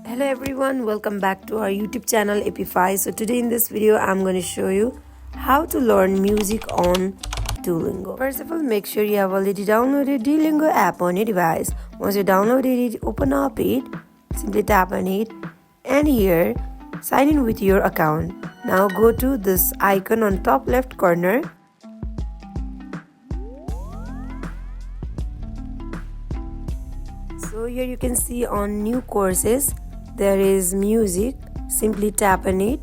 Hello everyone, welcome back to our YouTube channel Appify. So today in this video I'm going to show you how to learn music on Duolingo. First of all, make sure you have already downloaded Duolingo app on your device. Once you downloaded it, open up it, simply tap on it, and here sign in with your account. Now go to this icon on top left corner. So here you can see on new courses there is music. Simply tap on it.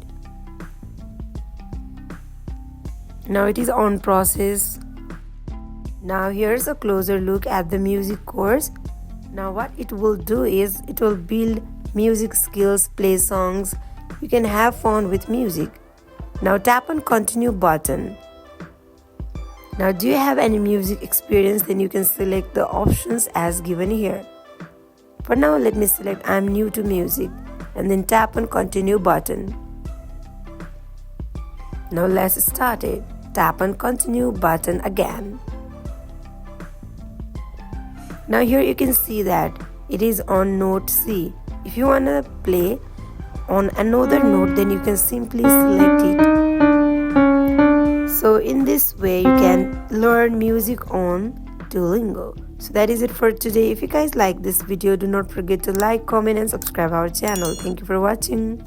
Now it is on process. Now here's a closer look at the music course. Now what it will do is it will build music skills, play songs. You can have fun with music. Now tap on continue button. Now do you have any music experience? Then you can select the options as given here. For now, let me select I'm new to music and then tap on continue button. Now let's start it. Tap on continue button again. Now here you can see that it is on note C. If you want to play on another note, then you can simply select it. So in this way you can learn music on Duolingo. So that is it for today. If you guys like this video, do not forget to like, comment and subscribe our channel. Thank you for watching.